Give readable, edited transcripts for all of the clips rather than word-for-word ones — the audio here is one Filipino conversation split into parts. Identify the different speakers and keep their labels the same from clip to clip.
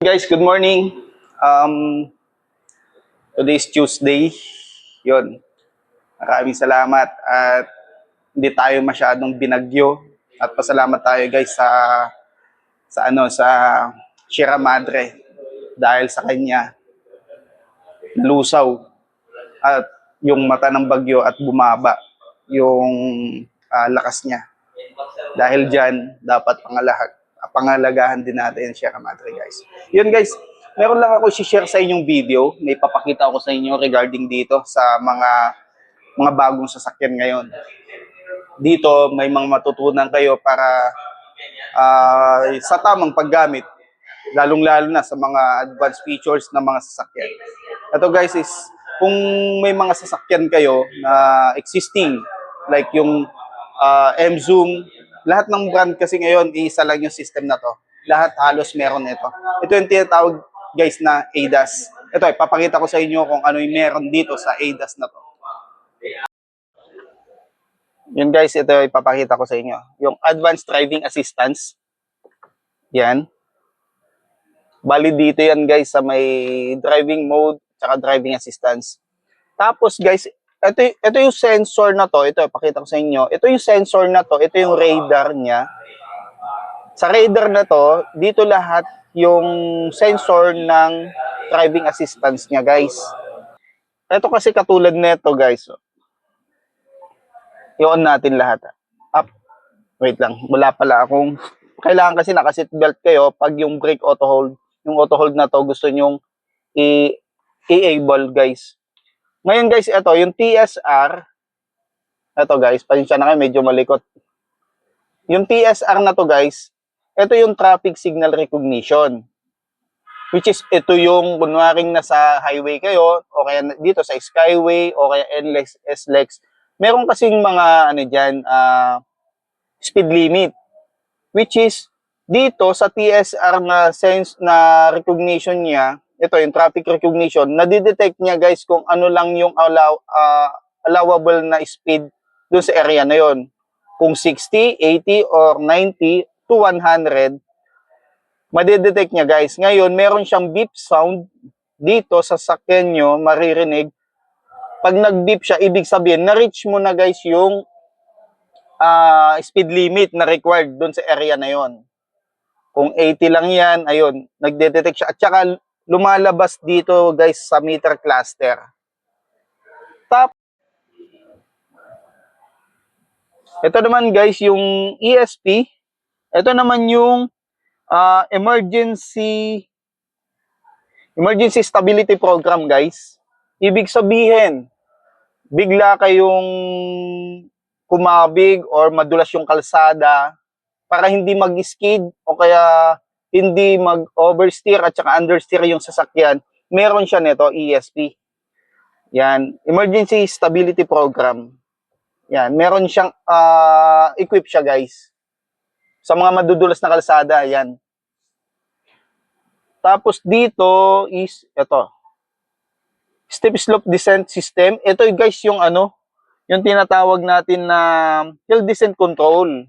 Speaker 1: Guys, good morning. Today's Tuesday. Yun. Maraming salamat at hindi tayo masyadong binagyo. At pasalamat tayo guys sa Sierra Madre dahil sa kanya nalusaw at yung mata ng bagyo at bumaba yung lakas niya. Dahil diyan dapat pangalagahan din natin Sierra Madre guys. Yun guys, meron lang ako i-share sa inyong video. May papakita ako sa inyo regarding dito sa mga bagong sasakyan ngayon. Dito may mga matutunan kayo para sa tamang paggamit, lalong-lalo na sa mga advanced features ng mga sasakyan. Ito guys is kung may mga sasakyan kayo na existing like yung M-Zoom, lahat ng brand kasi ngayon isa lang yung system na to. Lahat halos meron ito. Ito yung tinatawag guys na ADAS. Ito, ipapakita ko sa inyo kung ano yung meron dito sa ADAS na to. Yun guys, ito ipapakita ko sa inyo. Yung Advanced Driving Assistance. Yan. Bali dito yan guys sa may driving mode tsaka driving assistance. Tapos guys, ito yung sensor na to. Ito, ipakita ko sa inyo. Ito yung sensor na to. Ito yung radar niya. Sa radar na to, dito lahat yung sensor ng driving assistance niya guys. Ito kasi katulad nito guys. I-on natin lahat. Up. Wait lang. Wala pala akong... Kailangan kasi naka-seatbelt kayo pag yung brake auto hold. Yung auto hold na to gusto nyong i-able guys. Ngayon guys, ito yung TSR. Ito guys, pasensya na kayo, medyo malikot. Yung TSR na to guys, ito yung traffic signal recognition. Which is, ito yung kunwaring nasa highway kayo, o kaya dito sa Skyway, o kaya NLEX, SLEX. Meron kasing mga, speed limit. Which is, dito sa TSR na sense na recognition niya, ito yung traffic recognition, nadidetect niya guys kung ano lang yung allowable na speed dun sa area na yon. Kung 60, 80, or 90 to 100, madidetect niya guys. Ngayon, meron siyang beep sound dito sa sakyan nyo, maririnig. Pag nag-beep siya, ibig sabihin, na-reach mo na guys yung speed limit na required dun sa area na yon. Kung 80 lang yan, ayun, nagde-detect siya. At saka, lumalabas dito guys sa meter cluster. Ito naman guys yung ESP. Ito naman yung emergency stability program guys. Ibig sabihin, bigla kayong kumabig or madulas yung kalsada para hindi mag-skid o kaya hindi mag-oversteer at saka understeer yung sasakyan, meron siya nito, ESP. Yan, Emergency Stability Program. Yan, meron siyang, equip siya guys. Sa mga madudulas na kalsada, yan. Tapos dito is, ito. Steep Slope Descent System. Ito guys yung yung tinatawag natin na Hill Descent Control.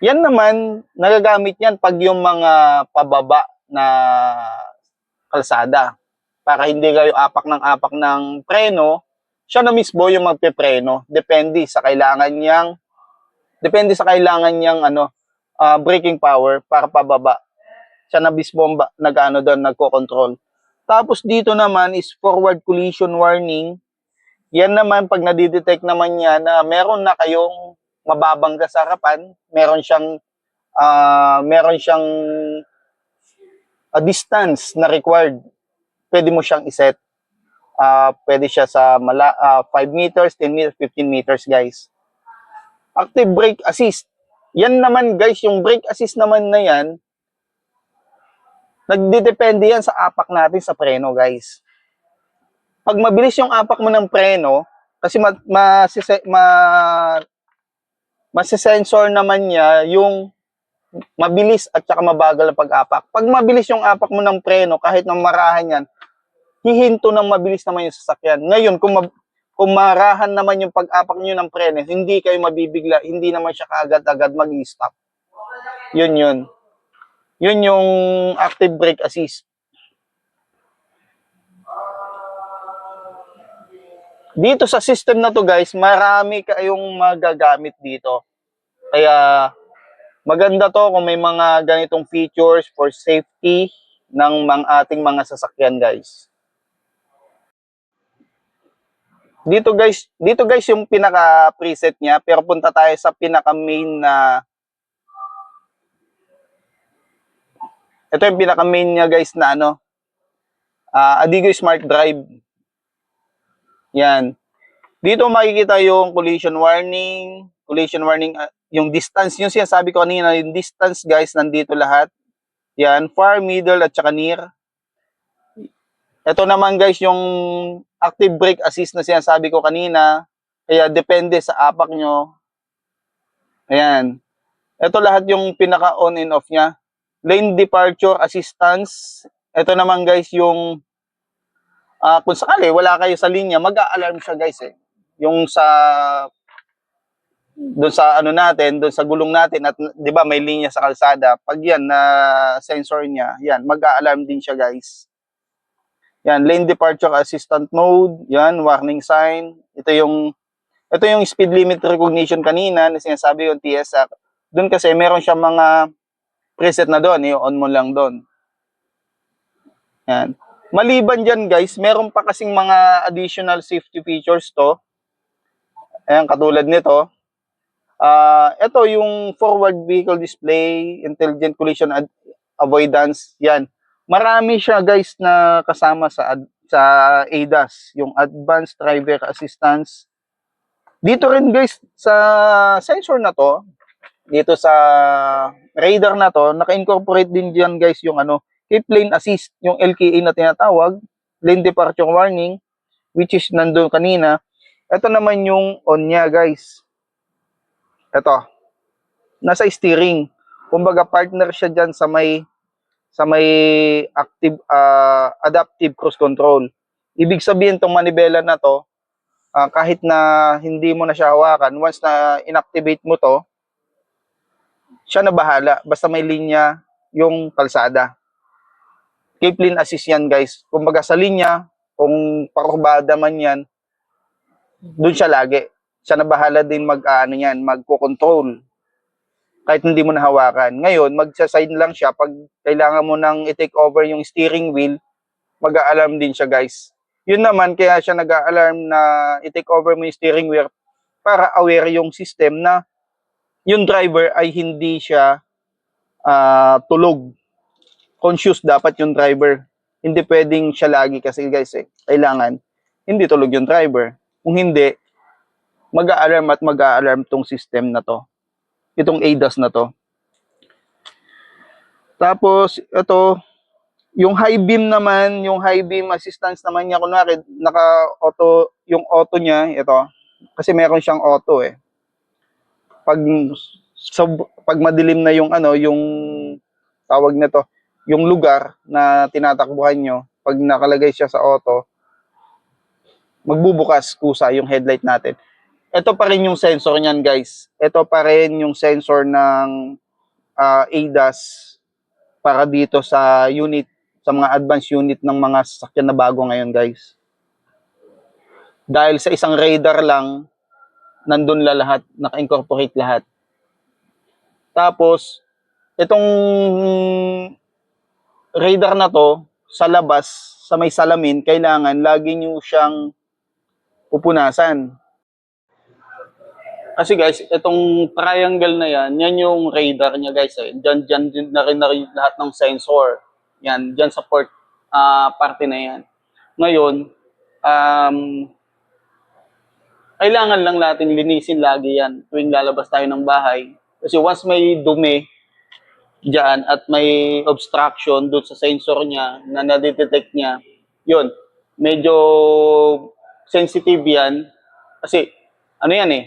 Speaker 1: Yan naman, nagagamit yan pag yung mga pababa na kalsada. Para hindi kayo apak ng preno, siya na mismo yung magpepreno. Depende sa kailangan niyang braking power para pababa. Siya na mismo nagko-control. Tapos dito naman is forward collision warning. Yan naman pag nadidetect naman niya na meron na kayong mababangga sa harapan, meron siyang distance na required. Pwede mo siyang iset. Pwede siya sa 5 meters, 10 meters, 15 meters guys. Active brake assist. Yan naman guys, yung brake assist naman na yan, nagdidepende yan sa apak natin sa preno guys. Pag mabilis yung apak mo ng preno, kasi masisensor naman niya yung mabilis at saka mabagal na pag-apak. Pag mabilis yung apak mo ng preno, kahit na marahan yan, hihinto ng mabilis naman yung sasakyan. Ngayon, kung marahan naman yung pag-apak nyo ng preno, hindi kayo mabibigla, hindi naman siya kaagad-agad mag-stop. Yun. Yun yung active brake assist. Dito sa system na to guys, marami kayong magagamit dito. Kaya maganda to kung may mga ganitong features for safety ng ating mga sasakyan guys. Dito guys yung pinaka preset niya, pero punta tayo sa pinaka main na ito yung pinaka main niya guys na ano, Adigo Smart Drive. Yan. Dito makikita yung collision warning, yung distance, yung sinasabi ko kanina, yung distance guys, nandito lahat. Yan, far, middle, at saka near. Ito naman guys, yung active brake assist na sinasabi ko kanina. Kaya depende sa apak nyo. Ayan. Ito lahat yung pinaka on and off niya. Lane departure assistance. Ito naman guys yung kung sakali wala kayo sa linya, mag-a-alarm siya guys eh. Yung sa doon sa ano natin, doon sa gulong natin at 'di ba may linya sa kalsada. Pag 'yan na sensor niya, 'yan, mag-a-alarm din siya guys. Yan, lane departure assistant mode, yan, warning sign. Ito yung speed limit recognition kanina na sinasabi yung TSR. Doon kasi meron siya mga preset na doon, i-on mo lang doon. Yan. Maliban dyan guys, meron pa kasing mga additional safety features to. Ayan, katulad nito. Ito yung forward vehicle display, intelligent collision avoidance, yan. Marami siya guys na kasama sa ADAS, yung Advanced Driver Assistance. Dito rin guys sa sensor na to, dito sa radar na to, naka-incorporate din diyan guys yung ano, keep lane assist, yung LKA na tinatawag, lane departure warning, which is nandoon kanina. Ito naman yung on niya guys. Ito. Nasa steering. Kumbaga partner siya diyan sa may active adaptive cruise control. Ibig sabihin tong manibela na to, kahit na hindi mo na siya hawakan, once na inactivate mo to, siya na bahala basta may linya yung kalsada. Keep lane assist yan guys. Kumbaga sa linya, kung pakurbada man yan, doon siya lagi. Siya na bahala din magko-control kahit hindi mo nahawakan. Ngayon, magsa-sign lang siya pag kailangan mo nang i-take over yung steering wheel, mag-a-alarm din siya guys. Yun naman, kaya siya nag-a-alarm na i-take over mo yung steering wheel para aware yung system na yung driver ay hindi siya tulog. Conscious dapat yung driver. Hindi pwedeng siya lagi kasi guys kailangan hindi tulog yung driver. Kung hindi, mag-a-alarm at mag-a-alarm tong system na to. Itong ADAS na to. Tapos, ito, yung high beam naman, yung high beam assistance naman niya, kunwari, naka-auto, yung auto niya, ito, kasi meron siyang auto eh. Pag madilim na yung ano, yung tawag nito, yung lugar na tinatakbuhan nyo, pag nakalagay siya sa auto, magbubukas kusa yung headlight natin. Ito pa rin yung sensor niyan guys. Ito pa rin yung sensor ng ADAS para dito sa unit, sa mga advanced unit ng mga sasakyan na bago ngayon guys. Dahil sa isang radar lang, nandun lahat, naka-incorporate lahat. Tapos, itong radar na to, sa labas, sa may salamin, kailangan lagi nyo siyang pupunasan. Kasi guys, itong triangle na yan yung radar niya guys. Diyan din na rin lahat ng sensor. Yan, diyan sa port parte na yan. Ngayon, kailangan lang natin linisin lagi yan tuwing lalabas tayo ng bahay. Kasi once may dumi diyan at may obstruction doon sa sensor niya na nadetect niya, yun, medyo sensitive yan. Kasi, ano yan eh,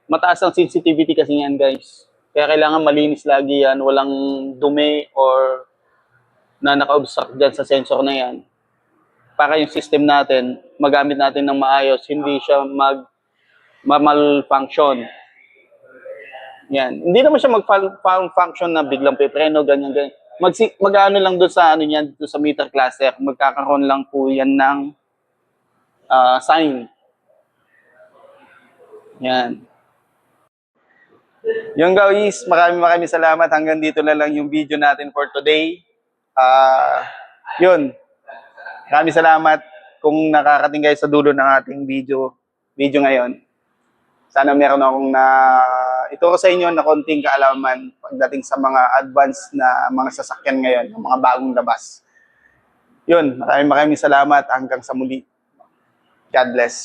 Speaker 1: mataas ang sensitivity kasi yan guys. Kaya kailangan malinis lagi yan, walang dumi or na naka-obstruct dyan sa sensor na yan. Para yung system natin, magamit natin ng maayos, hindi siya malfunction. Yan. Hindi naman siya mag-function na biglang pepreno, ganyan. mag-ano lang doon sa ano niyan, doon sa meter cluster, magkakaroon lang po yan ng sign. Yan. Yung guys, maraming salamat. Hanggang dito na lang yung video natin for today. Yun. Maraming salamat kung nakakating kayo sa dulo ng ating video ngayon. Sana meron akong ituro sa inyo na konting kaalaman pagdating sa mga advanced na mga sasakyan ngayon, mga bagong labas. Yun, maraming salamat. Hanggang sa muli. God bless.